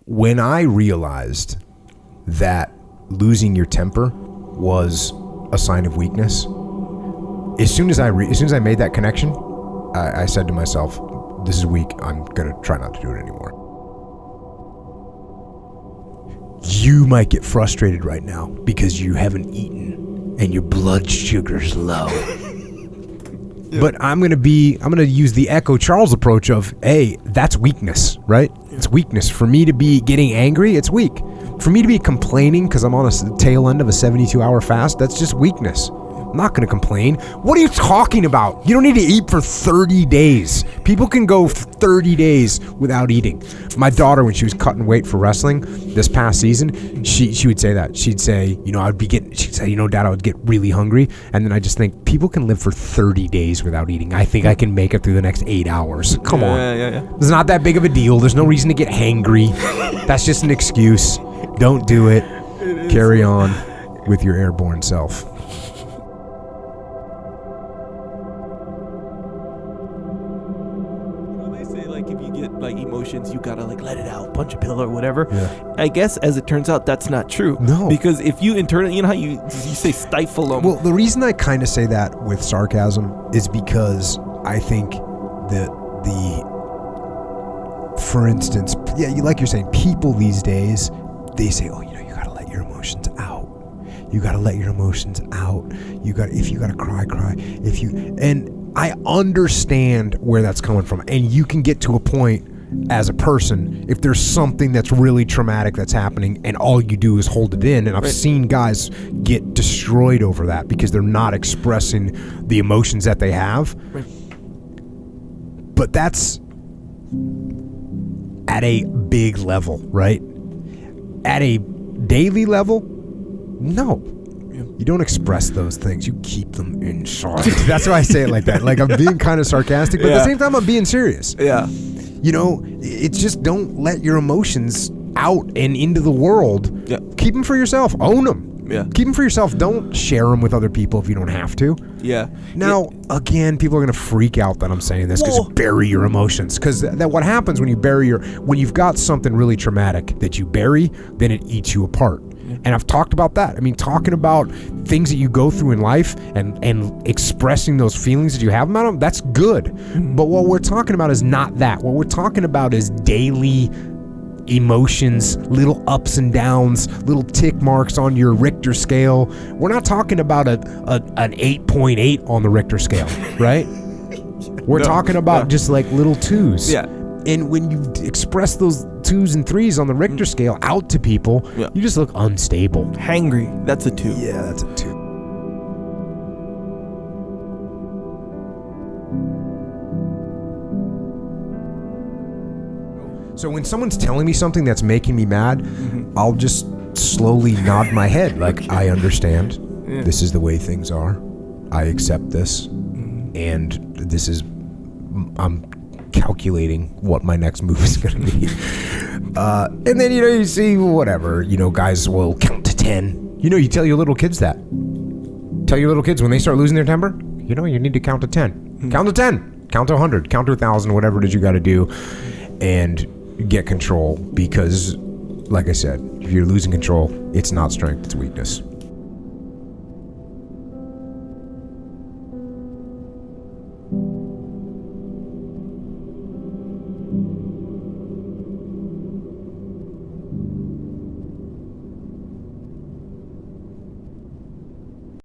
when I realized that losing your temper was a sign of weakness, as soon as I made that connection, I said to myself, this is weak. I'm going to try not to do it anymore. You might get frustrated right now because you haven't eaten and your blood sugar's low. Yeah. But I'm going to use the Echo Charles approach of, hey, that's weakness, right? Yeah. It's weakness. For me to be getting angry, it's weak. For me to be complaining because I'm on a tail end of a 72-hour fast, that's just weakness. I'm not going to complain. What are you talking about? You don't need to eat for 30 days. People can go 30 days without eating. My daughter, when she was cutting weight for wrestling this past season, she would say that. She'd say, she'd say, Dad, I would get really hungry. And then I just think, people can live for 30 days without eating. I think I can make it through the next 8 hours. Come on. Yeah. It's not that big of a deal. There's no reason to get hangry. That's just an excuse. Don't do it. Carry on with your airborne self. Emotions, you gotta let it out, punch a pillow or whatever. Yeah. I guess as it turns out, that's not true. No, because if you internally, how you say stifle them. Well, the reason I kind of say that with sarcasm is because I think that for instance, like you're saying, people these days, they say, oh, you gotta let your emotions out. You gotta let your emotions out. If you gotta cry. And I understand where that's coming from. And you can get to a point as a person, if there's something that's really traumatic that's happening and all you do is hold it in. And I've seen guys get destroyed over that because they're not expressing the emotions that they have. Right. But that's at a big level, right? At a daily level, no. You don't express those things. You keep them inside. That's why I say it like that. Like, I'm being kind of sarcastic, but at the same time, I'm being serious. Yeah. It's just, don't let your emotions out and into the world. Yeah. Keep them for yourself. Own them. Yeah. Keep them for yourself. Don't share them with other people if you don't have to. Yeah. Now, again, people are going to freak out that I'm saying this because bury your emotions. Because that what happens when you when you've got something really traumatic that you bury, then it eats you apart. And I've talked about that. I mean, talking about things that you go through in life and expressing those feelings that you have about them, that's good. But what we're talking about is not that. What we're talking about is daily emotions, little ups and downs, little tick marks on your Richter scale. We're not talking about an 8.8 on the Richter scale, right? We're talking about just like little twos. Yeah. And when you express those 2s and 3s on the Richter scale out to people, you just look unstable. Hangry, that's a 2. Yeah, that's a 2. So when someone's telling me something that's making me mad, I'll just slowly nod my head like, I understand. Yeah. This is the way things are. I accept this. And this is, I'm calculating what my next move is going to be. And then, you see whatever, guys will count to 10. You tell your little kids that. Tell your little kids when they start losing their temper, you need to count to 10. Count to 10. Count to 100. Count to 1,000, whatever it is you got to do. And get control, because, like I said, if you're losing control, it's not strength, it's weakness.